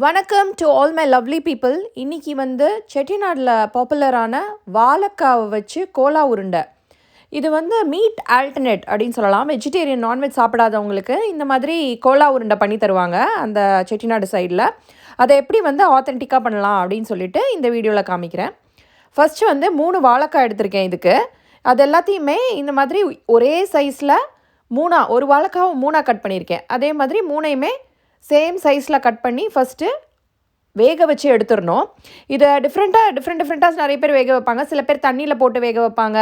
வணக்கம் to all my lovely people. இன்றைக்கி வந்து செட்டிநாடில் பாப்புலரான வாழைக்காவை வச்சு கோலா உருண்டை. இது வந்து மீட் ஆல்டர்னேட் அப்படின்னு சொல்லலாம். வெஜிடேரியன் நான்வெஜ் சாப்பிடாதவங்களுக்கு இந்த மாதிரி கோலா உருண்டை பண்ணி தருவாங்க அந்த செட்டிநாடு சைடில். அதை எப்படி வந்து ஆத்தென்டிக்காக பண்ணலாம் அப்படின்னு சொல்லிட்டு இந்த வீடியோவில் காமிக்கிறேன். ஃபஸ்ட்டு வந்து 3 வாழைக்காய் எடுத்திருக்கேன் இதுக்கு. அது எல்லாத்தையுமே இந்த மாதிரி ஒரே சைஸில் ஒரு வாழைக்காவை 3 கட் பண்ணியிருக்கேன். அதே மாதிரி 3யுமே சேம் சைஸில் கட் பண்ணி ஃபஸ்ட்டு வேக வச்சு எடுத்துடணும். இதை டிஃப்ரெண்ட்டாக நிறைய பேர் வேக வைப்பாங்க. சில பேர் தண்ணியில் போட்டு வேக வைப்பாங்க,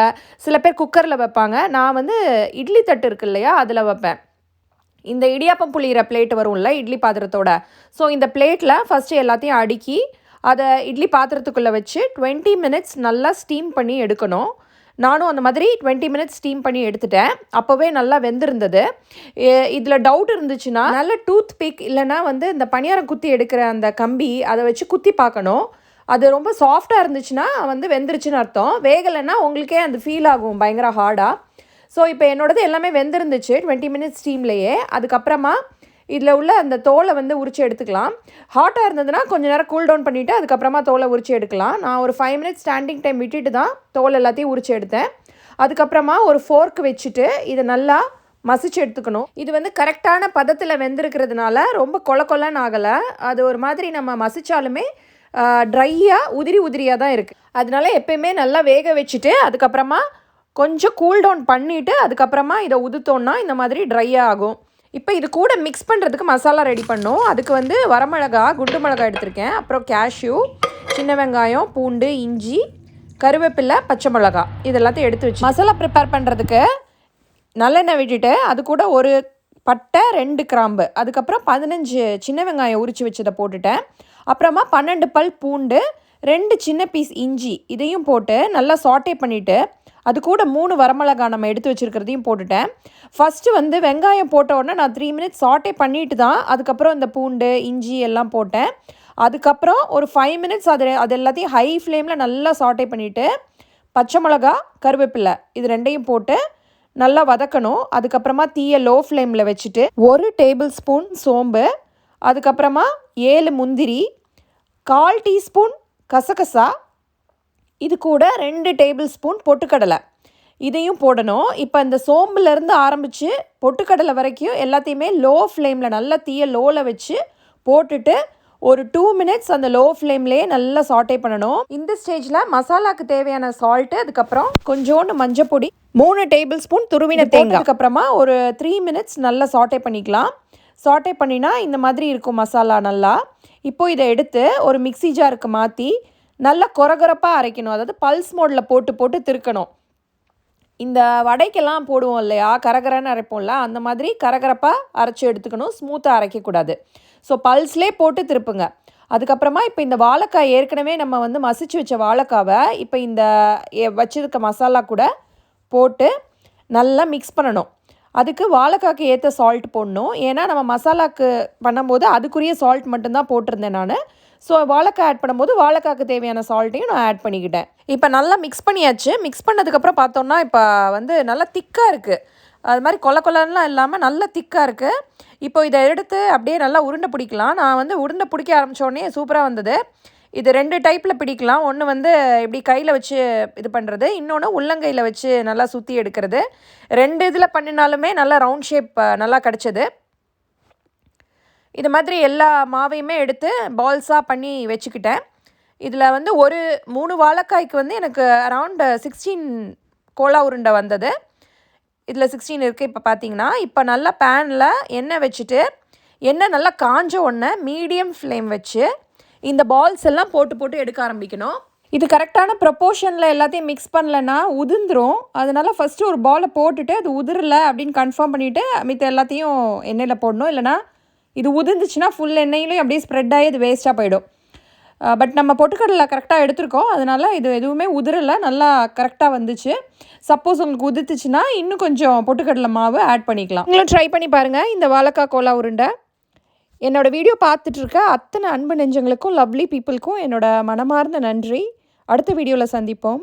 சில பேர் குக்கரில் வைப்பாங்க. நான் வந்து இட்லி தட்டு இருக்கு இல்லையா, அதில் வைப்பேன். இந்த இடியாப்பம் புளிகிற பிளேட் வரும்ல இட்லி பாத்திரத்தோட. ஸோ இந்த பிளேட்டில் ஃபஸ்ட்டு எல்லாத்தையும் அடுக்கி அதை இட்லி பாத்திரத்துக்குள்ளே வச்சு 20 மினிட்ஸ் நல்லா ஸ்டீம் பண்ணி எடுக்கணும். நானும் அந்த மாதிரி 20 மினிட்ஸ் ஸ்டீம் பண்ணி எடுத்துட்டேன். அப்போவே நல்லா வெந்திருந்தது. இதில் டவுட் இருந்துச்சுன்னா நல்ல டூத் பிக் இல்லைனா வந்து இந்த பணியாரம் குத்தி எடுக்கிற அந்த கம்பி அதை வச்சு குத்தி பார்க்கணும். அது ரொம்ப சாஃப்டாக இருந்துச்சுன்னா வந்து வெந்துருச்சுன்னு அர்த்தம். வேகலைன்னா உங்களுக்கே அந்த ஃபீல் ஆகும் பயங்கர ஹார்டாக. ஸோ இப்போ என்னோடது எல்லாமே வெந்திருந்துச்சு 20 மினிட்ஸ் ஸ்டீம்லேயே. அதுக்கப்புறமா இதில் உள்ள அந்த தோலை வந்து உரித்து எடுத்துக்கலாம். ஹாட்டாக இருந்ததுன்னா கொஞ்சம் நேரம் கூல் டவுன் பண்ணிவிட்டு அதுக்கப்புறமா தோலை உரித்து எடுக்கலாம். நான் ஒரு 5 மினிட்ஸ் ஸ்டாண்டிங் டைம் விட்டுட்டு தான் தோல் எல்லாத்தையும் உரித்து எடுத்தேன். அதுக்கப்புறமா ஒரு ஃபோர்க் வச்சுட்டு இதை நல்லா மசிச்சு எடுத்துக்கணும். இது வந்து கரெக்டான பதத்தில் வெந்திருக்கிறதுனால ரொம்ப கொலன்னு ஆகலை. அது ஒரு மாதிரி நம்ம மசித்தாலுமே ட்ரையாக உதிரியாக தான் இருக்குது. அதனால எப்பயுமே நல்லா வேக வச்சுட்டு அதுக்கப்புறமா கொஞ்சம் கூல் டவுன் பண்ணிவிட்டு அதுக்கப்புறமா இதை உதுத்தோன்னா இந்த மாதிரி ட்ரையாக ஆகும். இப்போ இது கூட மிக்ஸ் பண்ணுறதுக்கு மசாலா ரெடி பண்ணோம். அதுக்கு வந்து வரமிளகா, குண்டு மிளகாய் எடுத்திருக்கேன். அப்புறம் கேஷ்யூ, சின்ன வெங்காயம், பூண்டு, இஞ்சி, கருவேப்பிலை, பச்சை மிளகா இது எல்லாத்தையும் எடுத்து வச்சு மசாலா ப்ரிப்பேர் பண்ணுறதுக்கு நல்லெண்ணெய் விட்டுட்டு அது கூட ஒரு பட்டை, 2 கிராம்பு, அதுக்கப்புறம் 15 சின்ன வெங்காயம் உரித்து வச்சதை போட்டுட்டேன். அப்புறமா 12 பல் பூண்டு, 2 சின்ன பீஸ் இஞ்சி இதையும் போட்டு நல்லா சாட்டே பண்ணிவிட்டு அது கூட 3 வரமிளகா நம்ம எடுத்து வச்சுருக்கிறதையும் போட்டுட்டேன். ஃபஸ்ட்டு வந்து வெங்காயம் போட்ட உடனே நான் 3 மினிட்ஸ் சாட்டே பண்ணிட்டு தான் அதுக்கப்புறம் இந்த பூண்டு, இஞ்சி எல்லாம் போட்டேன். அதுக்கப்புறம் ஒரு 5 மினிட்ஸ் அது எல்லாத்தையும் ஹை ஃப்ளேமில் நல்லா சாட்டே பண்ணிவிட்டு பச்சை மிளகா, கருவேப்பிலை இது 2யும் போட்டு நல்லா வதக்கணும். அதுக்கப்புறமா தீயை லோ ஃப்ளேமில் வச்சுட்டு 1 டேபிள் ஸ்பூன் சோம்பு, அதுக்கப்புறமா 7 முந்திரி, 1/4 டீஸ்பூன் கசகசா, இது கூட 2 டேபிள் ஸ்பூன் பொட்டுக்கடலை இதையும் போடணும். இப்போ இந்த சோம்புலேருந்து ஆரம்பித்து பொட்டுக்கடலை வரைக்கும் எல்லாத்தையுமே லோ ஃப்ளேமில் நல்லா தீயை லோவில் வச்சு போட்டுட்டு ஒரு 2 மினிட்ஸ் அந்த லோ ஃப்ளேம்லேயே நல்லா சாட்டே பண்ணணும். இந்த ஸ்டேஜில் மசாலாவுக்கு தேவையான சால்ட்டு, அதுக்கப்புறம் கொஞ்சோண்டு மஞ்சள் பொடி, 3 டேபிள் ஸ்பூன் துருவின தேங்காய், அதுக்கப்புறமா ஒரு 3 மினிட்ஸ் நல்லா சாட்டே பண்ணிக்கலாம். சாட்டே பண்ணினா இந்த மாதிரி இருக்கும் மசாலா நல்லா. இப்போது இதை எடுத்து ஒரு மிக்ஸி ஜாருக்கு மாற்றி நல்லா கொரகொரப்பாக அரைக்கணும். அதாவது பல்ஸ் மோடில் போட்டு திருக்கணும். இந்த வடைக்கெல்லாம் போடுவோம் இல்லையா, கரகரன்னு அரைப்போம்ல, அந்த மாதிரி கரகரப்பாக அரைச்சி எடுத்துக்கணும். ஸ்மூத்தாக அரைக்கக்கூடாது. ஸோ பல்ஸ்லேயே போட்டு திருப்புங்க. அதுக்கப்புறமா இப்போ இந்த வாழைக்காய் ஏற்கனவே நம்ம வந்து மசிச்சு வச்ச வாழைக்காவை இப்போ இந்த வச்சிருக்க மசாலா கூட போட்டு நல்லா மிக்ஸ் பண்ணணும். அதுக்கு வாழைக்காய்க்கு ஏற்ற சால்ட் போடணும். ஏன்னா நம்ம மசாலாவுக்கு பண்ணும்போது அதுக்குரிய சால்ட் மட்டும்தான் போட்டிருந்தேன் நான். ஸோ வாழைக்காய் ஆட் பண்ணும்போது வாழைக்காய்க்கு தேவையான சால்ட்டையும் நான் ஆட் பண்ணிக்கிட்டேன். இப்போ நல்லா மிக்ஸ் பண்ணியாச்சு. மிக்ஸ் பண்ணதுக்கப்புறம் பார்த்தோன்னா இப்போ வந்து நல்லா திக்காக இருக்குது. அது மாதிரி கொலன்லாம் இல்லாமல் நல்லா திக்காக இருக்குது. இப்போ இதை எடுத்து அப்படியே நல்லா உருண்டை பிடிக்கலாம். நான் வந்து உருண்டை பிடிக்க ஆரம்பித்தோடனே சூப்பராக வந்தது. இது 2 டைப்பில் பிடிக்கலாம். ஒன்று வந்து இப்படி கையில் வச்சு இது பண்ணுறது, இன்னொன்று உள்ளங்கையில் வச்சு நல்லா சுற்றி எடுக்கிறது. 2 இதில் பண்ணினாலுமே நல்லா ரவுண்ட் ஷேப் நல்லா கிடச்சிது. இது மாதிரி எல்லா மாவையுமே எடுத்து பால்ஸாக பண்ணி வச்சுக்கிட்டேன். இதில் வந்து ஒரு 3 வாழைக்காய்க்கு வந்து எனக்கு அரவுண்ட் 16 கோலா உருண்டை வந்தது. இதில் 16 இருக்குது. இப்போ பார்த்தீங்கன்னா இப்போ நல்லா பேனில் எண்ணெய் வச்சுட்டு எண்ணெய் நல்லா காஞ்ச உடனே மீடியம் ஃப்ளேம் வச்சு இந்த பால்ஸ் எல்லாம் போட்டு எடுக்க ஆரம்பிக்கணும். இது கரெக்டான ப்ரொப்போர்ஷனில் எல்லாத்தையும் மிக்ஸ் பண்ணலைன்னா உதிர்ந்துடும். அதனால் ஃபஸ்ட்டு ஒரு பாலை போட்டுட்டு அது உதிரலை அப்படின்னு கன்ஃபார்ம் பண்ணிவிட்டு மித்த எல்லாத்தையும் எண்ணெயில் போடணும். இல்லைனா இது உதிர்ந்துச்சுன்னா ஃபுல் எண்ணெயிலையும் அப்படியே ஸ்ப்ரெட் ஆகி அது வேஸ்ட்டாக போயிடும். பட் நம்ம பொட்டுக்கடலை கரெக்டாக எடுத்துருக்கோம். அதனால் இது எதுவுமே உதிரலை, நல்லா கரெக்டாக வந்துச்சு. சப்போஸ் உங்களுக்கு உதிர்த்துச்சுன்னா இன்னும் கொஞ்சம் பொட்டுக்கடலை மாவு ஆட் பண்ணிக்கலாம். நீங்களும் ட்ரை பண்ணி பாருங்கள் இந்த வாழைக்காய் கோலா உருண்டை. என்னோடய வீடியோ பார்த்துட்ருக்க அத்தனை அன்பு நெஞ்சங்களுக்கும் லவ்லி பீப்புளுக்கும் என்னோட மனமார்ந்த நன்றி. அடுத்த வீடியோவில் சந்திப்போம்.